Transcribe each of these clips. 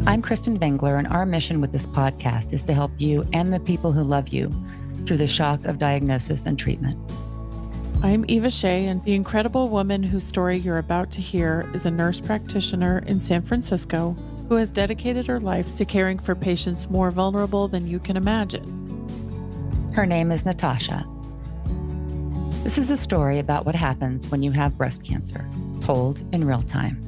I'm Kristen Bengler, and our mission with this podcast is to help you and the people who love you through the shock of diagnosis and treatment. I'm Eva Shea, and the incredible woman whose story you're about to hear is a nurse practitioner in San Francisco who has dedicated her life to caring for patients more vulnerable than you can imagine. Her name is Natasha. This is a story about what happens when you have breast cancer, told in real time.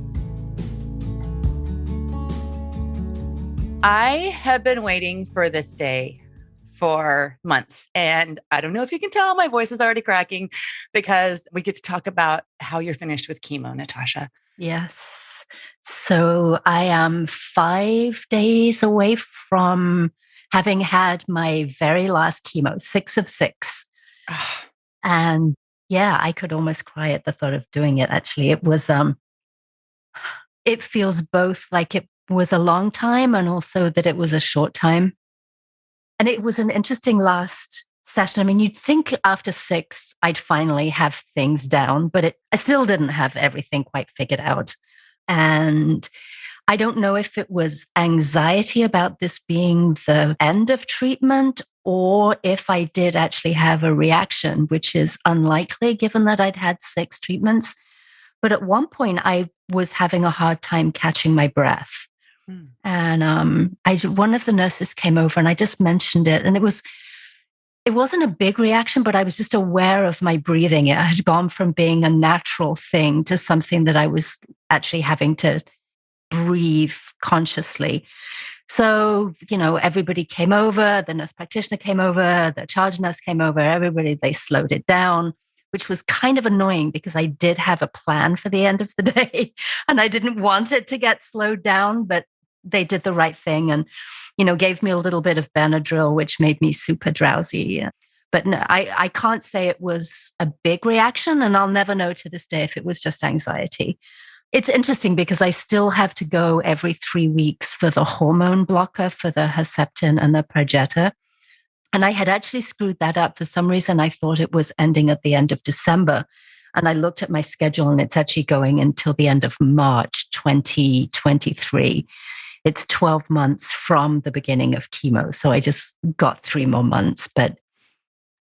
I have been waiting for this day for months. And I don't know if you can tell, my voice is already cracking because we get to talk about how you're finished with chemo, Natasha. Yes. So I am 5 days away from having had my very last chemo, 6 of 6. And yeah, I could almost cry at the thought of doing it. Actually, it was, it feels both like it was a long time and also that it was a short time. And it was an interesting last session. I mean, you'd think after 6, I'd finally have things down, but I still didn't have everything quite figured out. And I don't know if it was anxiety about this being the end of treatment or if I did actually have a reaction, which is unlikely given that I'd had 6 treatments. But at one point, I was having a hard time catching my breath. And one of the nurses came over and I just mentioned it. And it wasn't a big reaction, but I was just aware of my breathing. It had gone from being a natural thing to something that I was actually having to breathe consciously. So, everybody came over, the nurse practitioner came over, the charge nurse came over, everybody, they slowed it down, which was kind of annoying because I did have a plan for the end of the day and I didn't want it to get slowed down, but they did the right thing and, gave me a little bit of Benadryl, which made me super drowsy. But no, I can't say it was a big reaction, and I'll never know to this day if it was just anxiety. It's interesting because I still have to go every 3 weeks for the hormone blocker for the Herceptin and the Perjeta. And I had actually screwed that up. For some reason, I thought it was ending at the end of December. And I looked at my schedule and it's actually going until the end of March 2023. It's 12 months from the beginning of chemo. So I just got 3 more months. But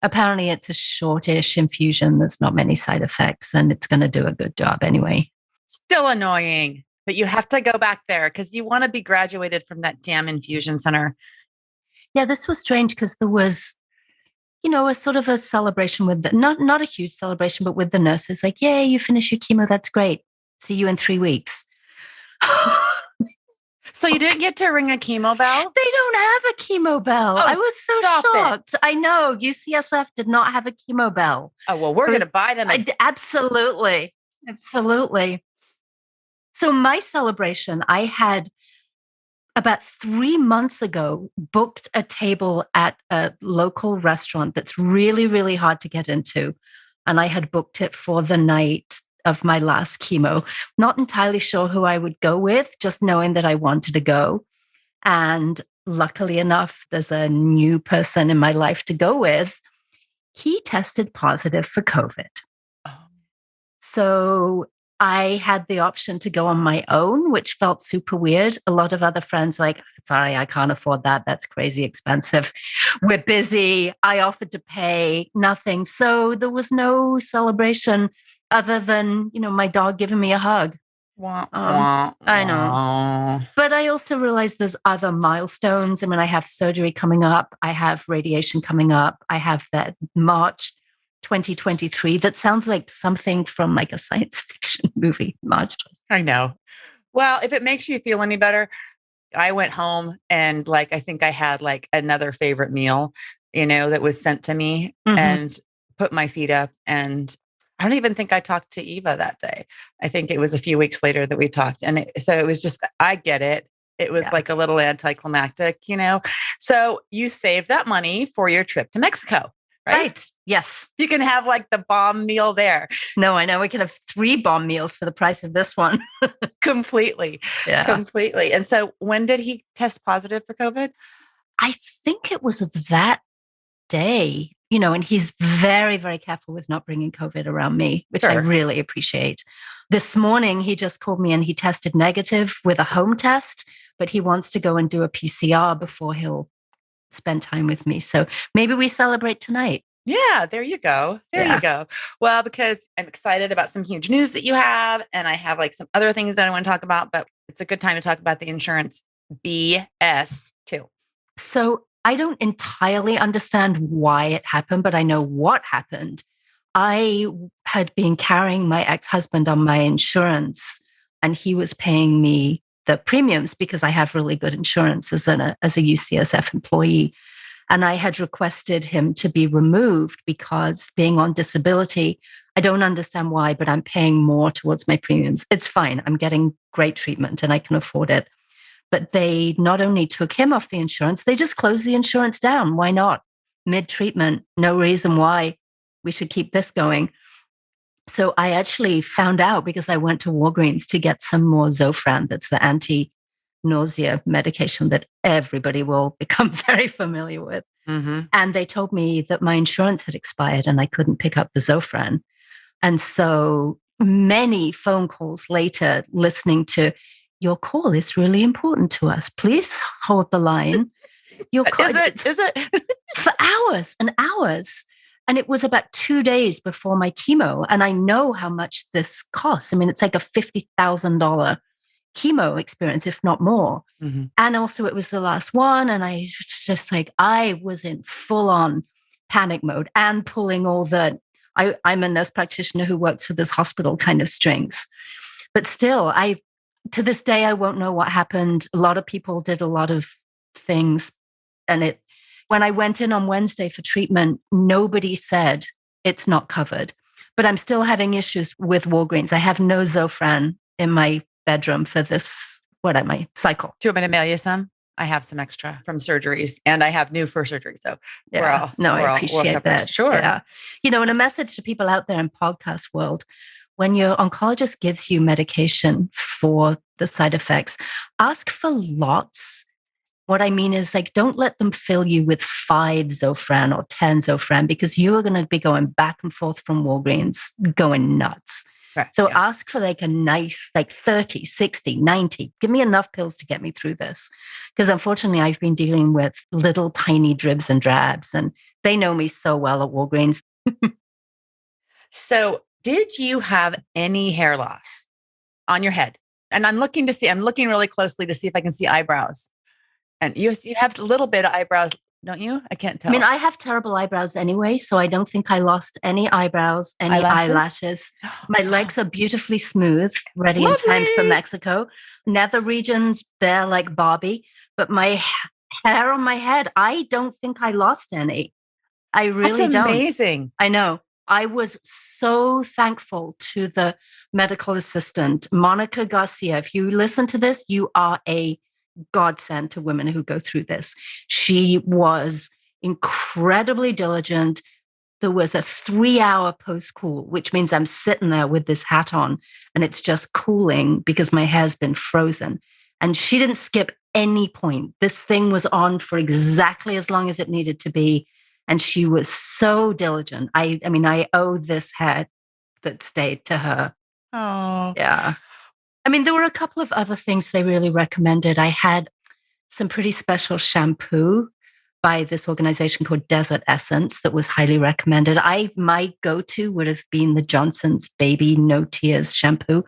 apparently it's a shortish infusion. There's not many side effects and it's going to do a good job anyway. Still annoying, but you have to go back there because you want to be graduated from that damn infusion center. Yeah, this was strange because there was, a sort of a celebration with not a huge celebration, but with the nurses, like, yay, you finish your chemo. That's great. See you in 3 weeks. So you didn't get to ring a chemo bell? They don't have a chemo bell. I was so shocked. I know. UCSF did not have a chemo bell. Oh, well, we're going to buy them. Absolutely. Absolutely. So my celebration, I had about 3 months ago booked a table at a local restaurant that's really, really hard to get into. And I had booked it for the night of my last chemo. Not entirely sure who I would go with, just knowing that I wanted to go. And luckily enough, there's a new person in my life to go with. He tested positive for COVID. Oh. So I had the option to go on my own, which felt super weird. A lot of other friends were like, sorry, I can't afford that. That's crazy expensive. We're busy. I offered to pay nothing. So there was no celebration other than, my dog giving me a hug. I know. But I also realized there's other milestones. I mean, I have surgery coming up. I have radiation coming up. I have that March 2023. That sounds like something from like a science fiction movie. March. I know. Well, if it makes you feel any better, I went home and I think I had another favorite meal, that was sent to me and put my feet up. And I don't even think I talked to Eva that day. I think it was a few weeks later that we talked. And so it was just, I get it. It was like a little anticlimactic, So you saved that money for your trip to Mexico, right? Yes. You can have the bomb meal there. No, I know. We could have 3 bomb meals for the price of this one. Completely. Yeah. Completely. And so when did he test positive for COVID? I think it was that day, and he's very, very careful with not bringing COVID around me, which I really appreciate. This morning, he just called me and he tested negative with a home test, but he wants to go and do a PCR before he'll spend time with me. So maybe we celebrate tonight. Yeah, there you go. There you go. Well, because I'm excited about some huge news that you have, and I have like some other things that I want to talk about, but it's a good time to talk about the insurance BS too. So I don't entirely understand why it happened, but I know what happened. I had been carrying my ex-husband on my insurance, and he was paying me the premiums because I have really good insurance as a UCSF employee. And I had requested him to be removed because being on disability, I don't understand why, but I'm paying more towards my premiums. It's fine. I'm getting great treatment and I can afford it. But they not only took him off the insurance, they just closed the insurance down. Why not? Mid-treatment, no reason why we should keep this going. So I actually found out because I went to Walgreens to get some more Zofran. That's the anti-nausea medication that everybody will become very familiar with. Mm-hmm. And they told me that my insurance had expired and I couldn't pick up the Zofran. And so many phone calls later, listening to, your call is really important to us. Please hold the line. Your call, Is it? For hours and hours. And it was about 2 days before my chemo. And I know how much this costs. I mean, it's like a $50,000 chemo experience, if not more. Mm-hmm. And also it was the last one. And I just like, I was in full on panic mode and pulling all the, I'm a nurse practitioner who works for this hospital kind of strings. But still, to this day, I won't know what happened. A lot of people did a lot of things. And when I went in on Wednesday for treatment, nobody said it's not covered. But I'm still having issues with Walgreens. I have no Zofran in my bedroom for this, cycle. Do you want me to mail you some? I have some extra from surgeries and I have new for surgery. So I appreciate that. Sure. Yeah. And a message to people out there in podcast world, when your oncologist gives you medication for the side effects, ask for lots. What I mean is, like, don't let them fill you with 5 Zofran or 10 Zofran because you are going to be going back and forth from Walgreens, going nuts. Right, so ask for like a nice, like 30, 60, 90. Give me enough pills to get me through this. Because unfortunately, I've been dealing with little tiny dribs and drabs, and they know me so well at Walgreens. So did you have any hair loss on your head? And I'm looking really closely to see if I can see eyebrows. And you have a little bit of eyebrows, don't you? I can't tell. I mean, I have terrible eyebrows anyway, so I don't think I lost any eyebrows, any eyelashes. My legs are beautifully smooth, ready and tanned for Mexico. Nether regions bare like Barbie, but my hair on my head, I don't think I lost any. I really don't. That's amazing. I know. I was so thankful to the medical assistant, Monica Garcia. If you listen to this, you are a godsend to women who go through this. She was incredibly diligent. There was a 3-hour post-cool, which means I'm sitting there with this hat on and it's just cooling because my hair's been frozen. And she didn't skip any point. This thing was on for exactly as long as it needed to be. And she was so diligent. I mean, I owe this hair that stayed to her. Oh, yeah. I mean, there were a couple of other things they really recommended. I had some pretty special shampoo by this organization called Desert Essence that was highly recommended. My go-to would have been the Johnson's Baby No Tears shampoo.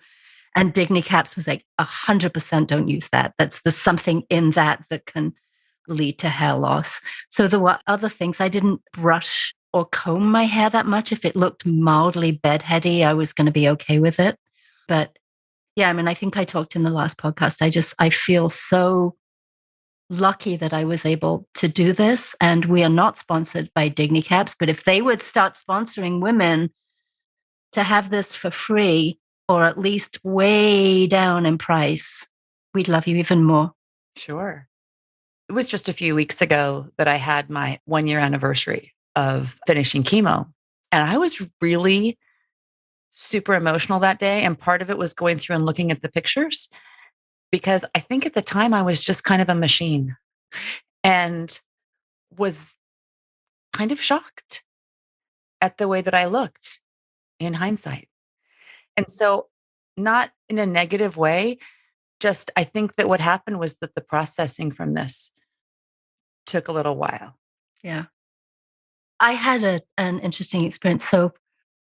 And DigniCaps was like 100% don't use that. There's something in that can lead to hair loss. So there were other things. I didn't brush or comb my hair that much. If it looked mildly bedheady, I was going to be okay with it. But yeah, I mean, I think I talked in the last podcast. I feel so lucky that I was able to do this. And we are not sponsored by DigniCaps, but if they would start sponsoring women to have this for free or at least way down in price, we'd love you even more. Sure. It was just a few weeks ago that I had my 1-year anniversary of finishing chemo. And I was really super emotional that day. And part of it was going through and looking at the pictures because I think at the time I was just kind of a machine and was kind of shocked at the way that I looked in hindsight. And so, not in a negative way, just, I think that what happened was that the processing from this took a little while. Yeah. I had an interesting experience. So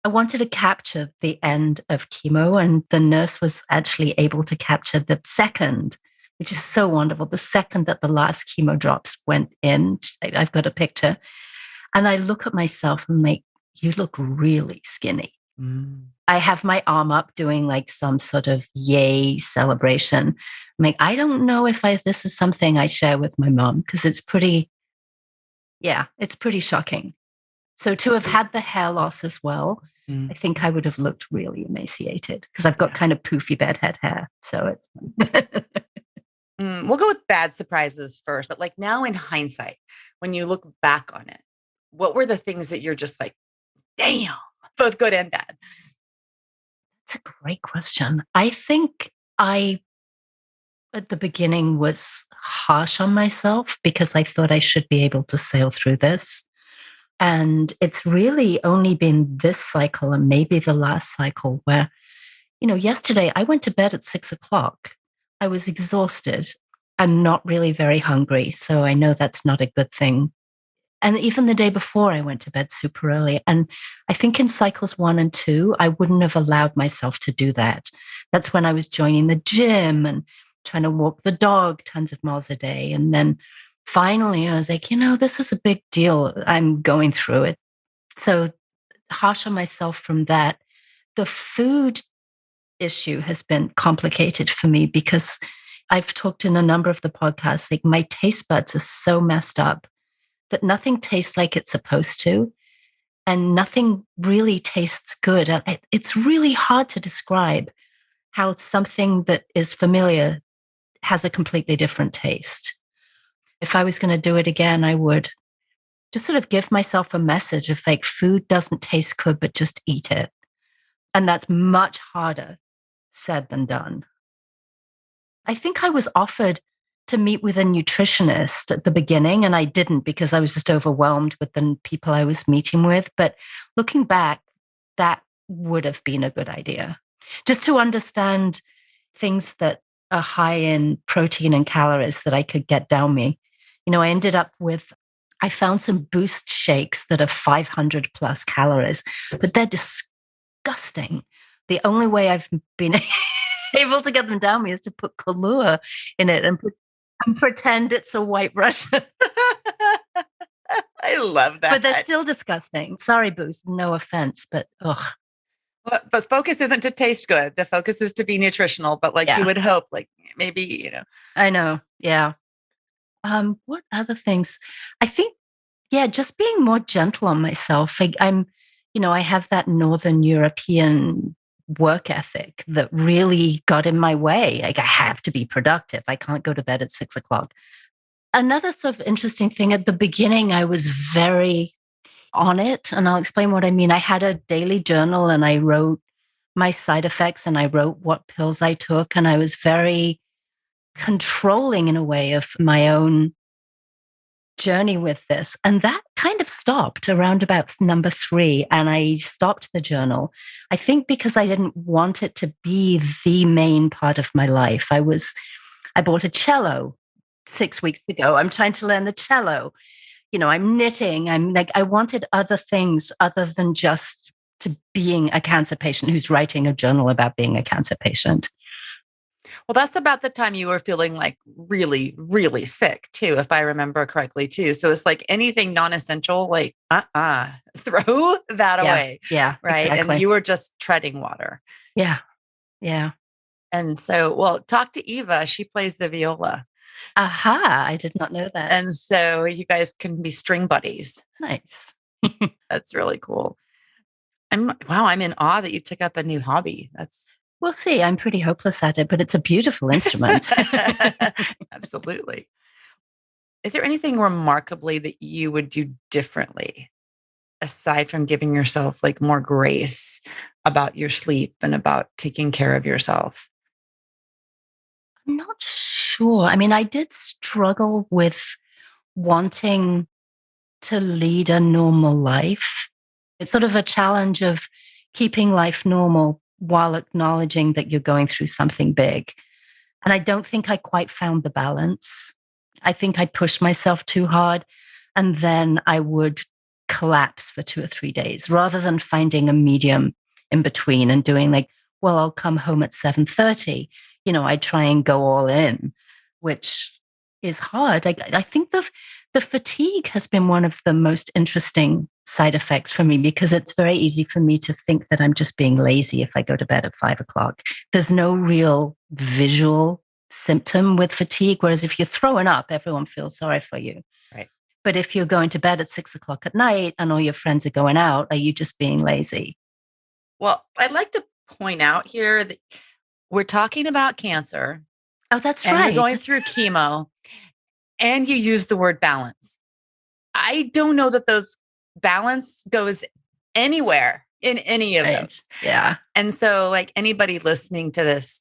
I wanted to capture the end of chemo, and the nurse was actually able to capture the second, which is so wonderful. The second that the last chemo drops went in, I've got a picture. And I look at myself and make, you look really skinny. Mm. I have my arm up doing like some sort of yay celebration. I'm like, I don't know if this is something I share with my mom, because it's pretty shocking. So to have had the hair loss as well, I think I would have looked really emaciated, because I've got kind of poofy bedhead hair. So it's we'll go with bad surprises first, but like now in hindsight, when you look back on it, what were the things that you're just like, damn, both good and bad? That's a great question. I think I, at the beginning, was harsh on myself because I thought I should be able to sail through this. And it's really only been this cycle and maybe the last cycle where, yesterday I went to bed at 6 o'clock. I was exhausted and not really very hungry. So I know that's not a good thing. And even the day before, I went to bed super early. And I think in cycles 1 and 2, I wouldn't have allowed myself to do that. That's when I was joining the gym and trying to walk the dog tons of miles a day. And then finally, I was like, this is a big deal. I'm going through it. So harsh on myself from that. The food issue has been complicated for me because I've talked in a number of the podcasts, like my taste buds are so messed up that nothing tastes like it's supposed to, and nothing really tastes good. It's really hard to describe how something that is familiar has a completely different taste. If I was going to do it again, I would just sort of give myself a message of like, food doesn't taste good, but just eat it. And that's much harder said than done. I think I was offered to meet with a nutritionist at the beginning, and I didn't because I was just overwhelmed with the people I was meeting with. But looking back, that would have been a good idea. Just to understand things that are high in protein and calories that I could get down me. I found some boost shakes that are 500 plus calories, but they're disgusting. The only way I've been able to get them down me is to put Kahlua in it and pretend it's a White Russian. I love that. But they're still disgusting. Sorry, Boost. No offense, but ugh. But focus isn't to taste good. The focus is to be nutritional. But you would hope, maybe, I know. Yeah. What other things? I think, just being more gentle on myself. I have that Northern European work ethic that really got in my way. Like, I have to be productive. I can't go to bed at 6 o'clock. Another sort of interesting thing, at the beginning, I was very on it, and I'll explain what I mean. I had a daily journal and I wrote my side effects and I wrote what pills I took, and I was very controlling in a way of my own journey with this. And that kind of stopped around about number 3. And I stopped the journal, I think, because I didn't want it to be the main part of my life. I bought a cello 6 weeks ago. I'm trying to learn the cello. I'm knitting. I wanted other things other than just to being a cancer patient who's writing a journal about being a cancer patient. Well, that's about the time you were feeling like really, really sick too, if I remember correctly too. So it's like anything non-essential, throw that away. Yeah. Right. Exactly. And you were just treading water. Yeah. Yeah. And so, talk to Eva. She plays the viola. Aha. I did not know that. And so you guys can be string buddies. Nice. That's really cool. I'm in awe that you took up a new hobby. We'll see. I'm pretty hopeless at it, but it's a beautiful instrument. Absolutely. Is there anything remarkably that you would do differently aside from giving yourself more grace about your sleep and about taking care of yourself? I'm not sure. I mean, I did struggle with wanting to lead a normal life. It's sort of a challenge of keeping life normal while acknowledging that you're going through something big. And I don't think I quite found the balance. I think I pushed myself too hard, and then I would collapse for 2 or 3 days rather than finding a medium in between and doing like, well, I'll come home at 7:30. I try and go all in, which is hard. I think the fatigue has been one of the most interesting side effects for me, because it's very easy for me to think that I'm just being lazy if I go to bed at 5 o'clock. There's no real visual symptom with fatigue. Whereas if you're throwing up, everyone feels sorry for you. Right. But if you're going to bed at 6 o'clock at night and all your friends are going out, are you just being lazy? Well, I'd like to point out here that we're talking about cancer. Oh, that's and right. You're going through chemo, and you use the word balance. I don't know that those balance goes anywhere in any of those. Yeah. And so, like anybody listening to this,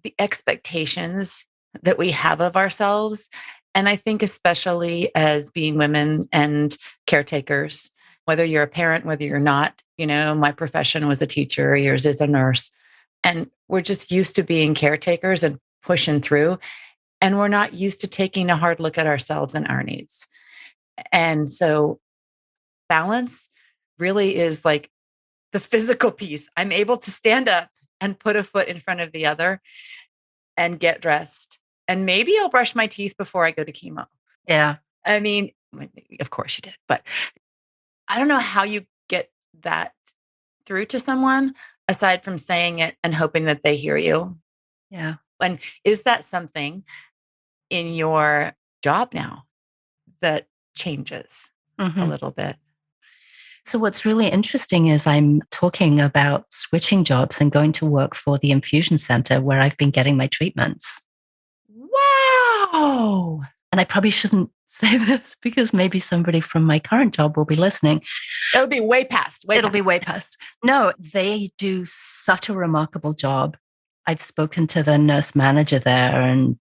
the expectations that we have of ourselves, and I think especially as being women and caretakers, whether you're a parent, whether you're not, my profession was a teacher, yours is a nurse. And we're just used to being caretakers and pushing through. And we're not used to taking a hard look at ourselves and our needs. And so balance really is like the physical piece. I'm able to stand up and put a foot in front of the other and get dressed. And maybe I'll brush my teeth before I go to chemo. Yeah. I mean, of course you did, but I don't know how you get that through to someone aside from saying it and hoping that they hear you. Yeah. And is that something in your job now that changes a little bit? So what's really interesting is I'm talking about switching jobs and going to work for the infusion center where I've been getting my treatments. Wow. And I probably shouldn't say this because maybe somebody from my current job will be listening. It'll be way past. It'll be way past. No, they do such a remarkable job. I've spoken to the nurse manager there, and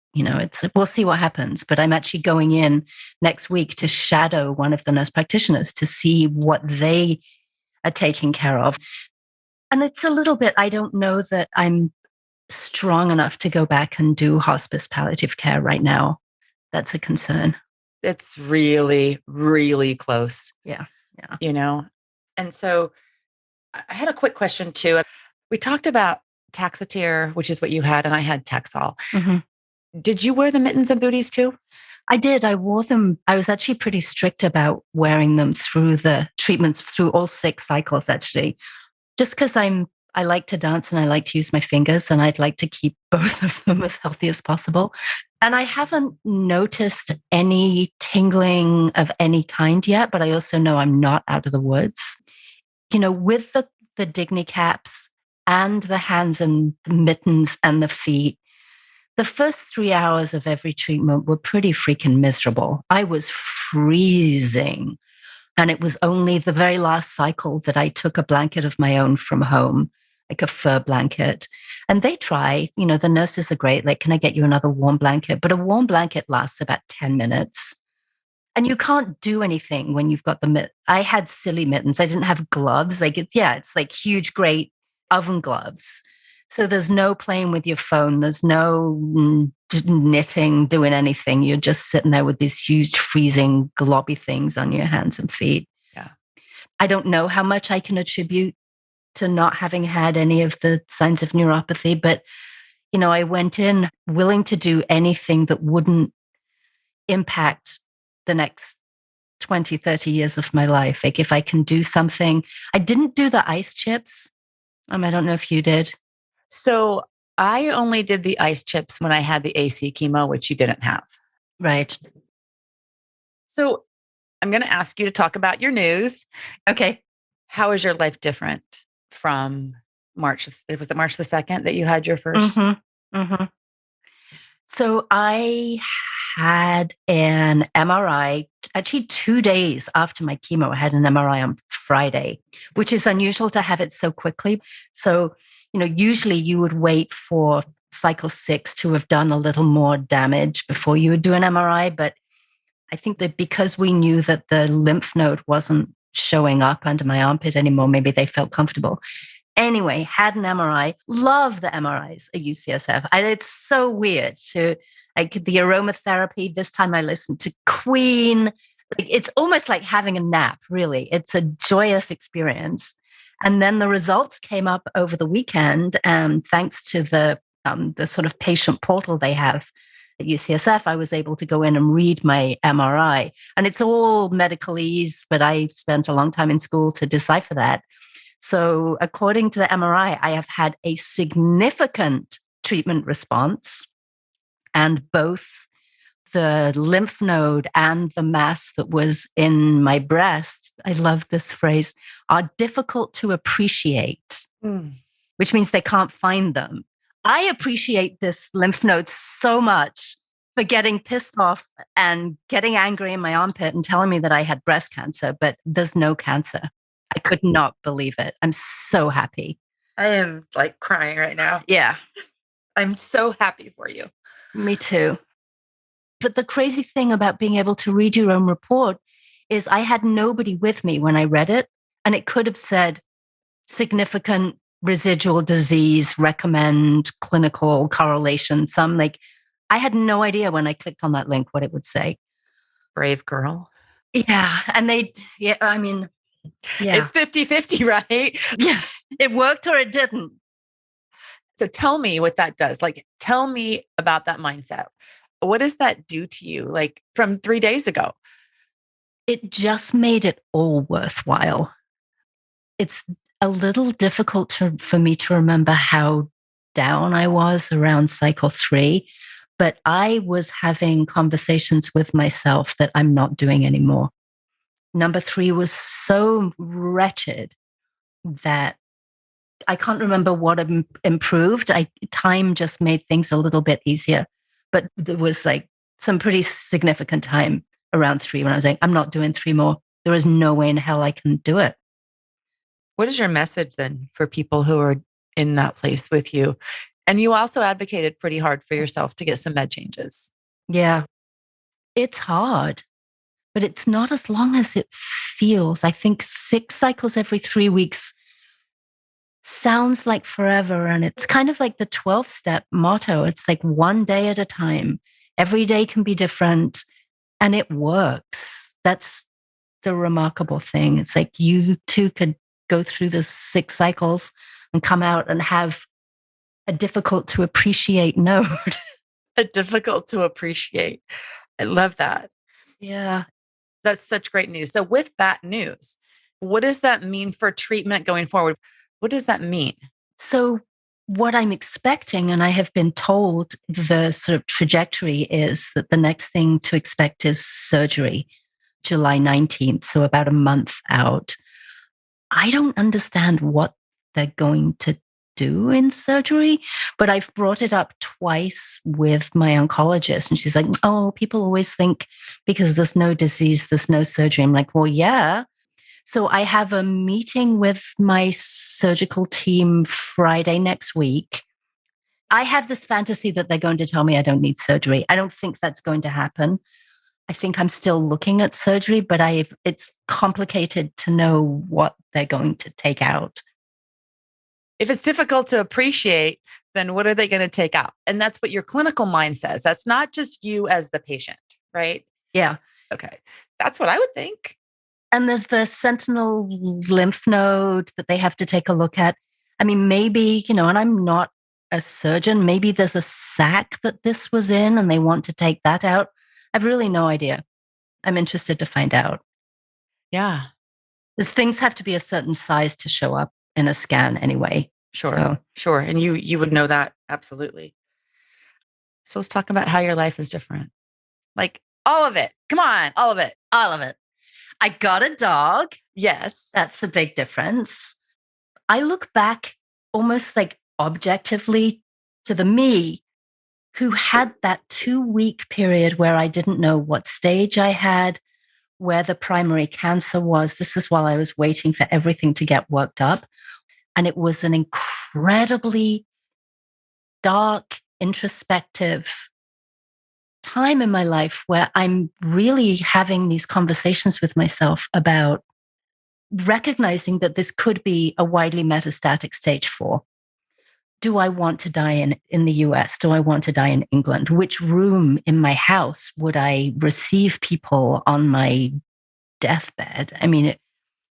we'll see what happens. But I'm actually going in next week to shadow one of the nurse practitioners to see what they are taking care of. And it's a little bit, I don't know that I'm strong enough to go back and do hospice palliative care right now. That's a concern. It's really, really close. Yeah. And so I had a quick question too. We talked about Taxotere, which is what you had, and I had Taxol. Did you wear the mittens and booties too? I did. I wore them. I was actually pretty strict about wearing them through the treatments, through all 6 cycles, actually, just because I like to dance and I like to use my fingers, and I'd like to keep both of them as healthy as possible. And I haven't noticed any tingling of any kind yet, but I also know I'm not out of the woods. With the Digni caps and the hands and the mittens and the feet, the first 3 hours of every treatment were pretty freaking miserable. I was freezing. And it was only the very last cycle that I took a blanket of my own from home, like a fur blanket. And they try, the nurses are great. Like, can I get you another warm blanket? But a warm blanket lasts about 10 minutes. And you can't do anything when you've got the mitt. I had silly mittens. I didn't have gloves. It's like huge, great oven gloves. So there's no playing with your phone. There's no knitting, doing anything. You're just sitting there with these huge freezing globby things on your hands and feet. Yeah. I don't know how much I can attribute to not having had any of the signs of neuropathy, but, I went in willing to do anything that wouldn't impact the next 20, 30 years of my life. Like if I can do something, I didn't do the ice chips. I don't know if you did. So I only did the ice chips when I had the AC chemo, which you didn't have. Right. So I'm going to ask you to talk about your news. Okay. How is your life different from March? Was it March the 2nd that you had your first? So I had an MRI actually 2 days after my chemo. I had an MRI on Friday, which is unusual to have it so quickly. So, usually you would wait for cycle 6 to have done a little more damage before you would do an MRI. But I think that because we knew that the lymph node wasn't showing up under my armpit anymore, maybe they felt comfortable. Anyway, had an MRI. Love the MRIs at UCSF. It's so weird to like the aromatherapy. This time I listened to Queen. It's almost like having a nap, really. It's a joyous experience. And then the results came up over the weekend, and thanks to the sort of patient portal they have at UCSF, I was able to go in and read my MRI. And it's all medicalese, but I spent a long time in school to decipher that. So according to the MRI, I have had a significant treatment response, and both the lymph node and the mass that was in my breast, I love this phrase, are difficult to appreciate, which means they can't find them. I appreciate this lymph node so much for getting pissed off and getting angry in my armpit and telling me that I had breast cancer, but there's no cancer. I could not believe it. I'm so happy. I am like crying right now. Yeah. I'm so happy for you. Me too. But the crazy thing about being able to read your own report is I had nobody with me when I read it, and it could have said significant residual disease, recommend clinical correlation, some like I had no idea when I clicked on that link what it would say. Brave girl. Yeah. And I mean, yeah. It's 50-50, right? Yeah. It worked or it didn't. So tell me what that does. Like, tell me about that mindset. What does that do to you? Like from 3 days ago? It just made it all worthwhile. It's a little difficult for me to remember how down I was around cycle 3, but I was having conversations with myself that I'm not doing anymore. Number 3 was so wretched that I can't remember what improved. Time just made things a little bit easier, but there was like some pretty significant time around 3 when I was like, I'm not doing 3 more. There is no way in hell I can do it. What is your message then for people who are in that place with you? And you also advocated pretty hard for yourself to get some med changes. Yeah, it's hard, but it's not as long as it feels. I think 6 cycles every 3 weeks sounds like forever. And it's kind of like the 12-step motto. It's like one day at a time. Every day can be different, and it works. That's the remarkable thing. It's like you too could go through the 6 cycles and come out and have a difficult to appreciate node. A difficult to appreciate. I love that. Yeah. That's such great news. So with that news, what does that mean for treatment going forward? What does that mean? So what I'm expecting, and I have been told the sort of trajectory is that the next thing to expect is surgery, July 19th, so about a month out. I don't understand what they're going to do in surgery, but I've brought it up twice with my oncologist, and she's like, oh, people always think because there's no disease, there's no surgery. I'm like, well, yeah. So I have a meeting with my surgical team Friday next week. I have this fantasy that they're going to tell me I don't need surgery. I don't think that's going to happen. I think I'm still looking at surgery, but it's complicated to know what they're going to take out. If it's difficult to appreciate, then what are they going to take out? And that's what your clinical mind says. That's not just you as the patient, right? Yeah. Okay. That's what I would think. And there's the sentinel lymph node that they have to take a look at. I mean, maybe, and I'm not a surgeon, maybe there's a sac that this was in and they want to take that out. I've really no idea. I'm interested to find out. Yeah. Because things have to be a certain size to show up in a scan anyway. Sure. And you would know that. Absolutely. So let's talk about how your life is different. Like all of it. Come on. All of it. All of it. I got a dog. Yes. That's a big difference. I look back almost like objectively to the me who had that 2-week period where I didn't know what stage I had, where the primary cancer was. This is while I was waiting for everything to get worked up. And it was an incredibly dark, introspective time in my life where I'm really having these conversations with myself about recognizing that this could be a widely metastatic stage 4. Do I want to die in the US? Do I want to die in England? Which room in my house would I receive people on my deathbed? I mean,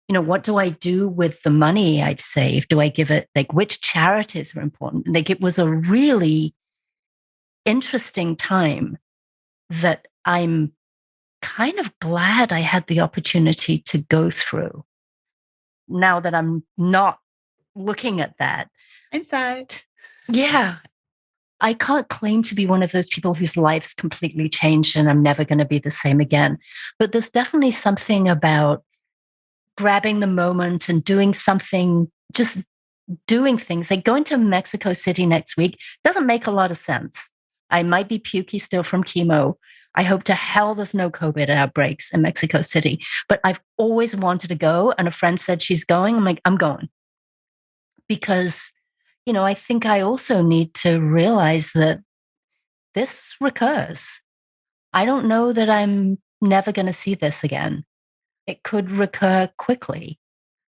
what do I do with the money I've saved? Do I give it, like, which charities are important? Like, it was a really interesting time that I'm kind of glad I had the opportunity to go through. Now that I'm not looking at that. Inside. Yeah. I can't claim to be one of those people whose life's completely changed and I'm never going to be the same again. But there's definitely something about grabbing the moment and doing something, just doing things. Like going to Mexico City next week doesn't make a lot of sense. I might be pukey still from chemo. I hope to hell there's no COVID outbreaks in Mexico City. But I've always wanted to go. And a friend said she's going. I'm like, I'm going. Because, I think I also need to realize that this recurs. I don't know that I'm never going to see this again. It could recur quickly.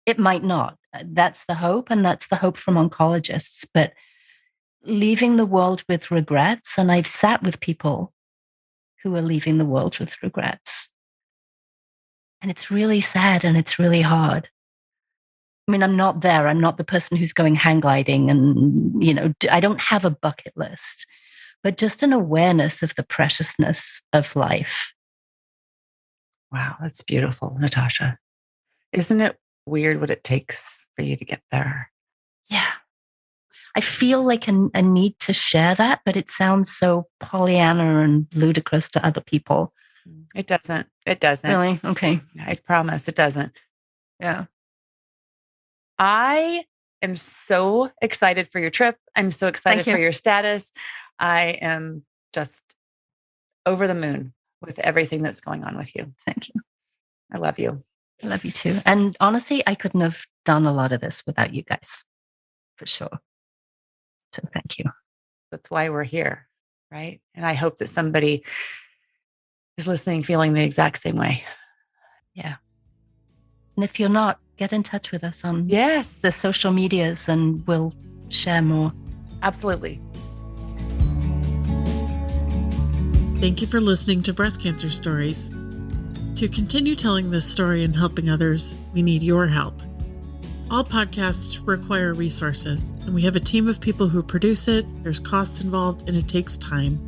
It might not. That's the hope, and that's the hope from oncologists. But leaving the world with regrets, and I've sat with people who are leaving the world with regrets. And it's really sad and it's really hard. I mean, I'm not there. I'm not the person who's going hang gliding and, I don't have a bucket list, but just an awareness of the preciousness of life. Wow, that's beautiful, Natasha. Isn't it weird what it takes for you to get there? Yeah. I feel like a need to share that, but it sounds so Pollyanna and ludicrous to other people. It doesn't. It doesn't. Really? Okay. I promise it doesn't. Yeah. I am so excited for your trip. I'm so excited for your status. I am just over the moon with everything that's going on with you. Thank you. I love you. I love you too. And honestly, I couldn't have done a lot of this without you guys, for sure. So thank you. That's why we're here, right? And I hope that somebody is listening feeling the exact same way. Yeah. And if you're not, get in touch with us on the social medias and we'll share more. Absolutely. Thank you for listening to Breast Cancer Stories. To continue telling this story and helping others, we need your help. All podcasts require resources, and we have a team of people who produce it. There's costs involved, and it takes time.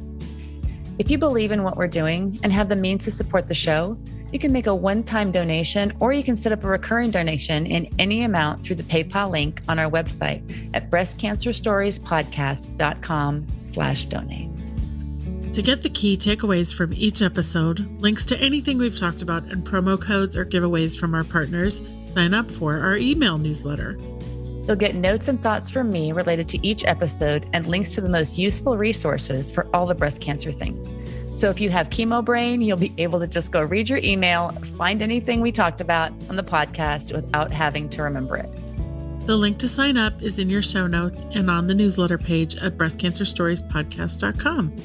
If you believe in what we're doing and have the means to support the show, you can make a one-time donation, or you can set up a recurring donation in any amount through the PayPal link on our website at breastcancerstoriespodcast.com/donate. To get the key takeaways from each episode, links to anything we've talked about, and promo codes or giveaways from our partners, sign up for our email newsletter. You'll get notes and thoughts from me related to each episode and links to the most useful resources for all the breast cancer things. So if you have chemo brain, you'll be able to just go read your email, find anything we talked about on the podcast without having to remember it. The link to sign up is in your show notes and on the newsletter page at breastcancerstoriespodcast.com.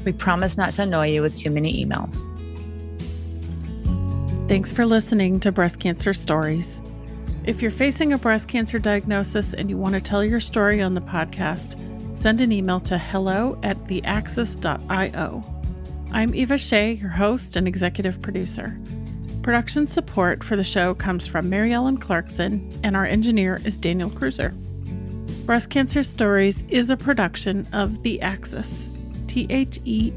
We promise not to annoy you with too many emails. Thanks for listening to Breast Cancer Stories. If you're facing a breast cancer diagnosis and you want to tell your story on the podcast, send an email to hello@theaxis.io. I'm Eva Shea, your host and executive producer. Production support for the show comes from Mary Ellen Clarkson, and our engineer is Daniel Cruiser. Breast Cancer Stories is a production of The Axis, THEAXIS.io.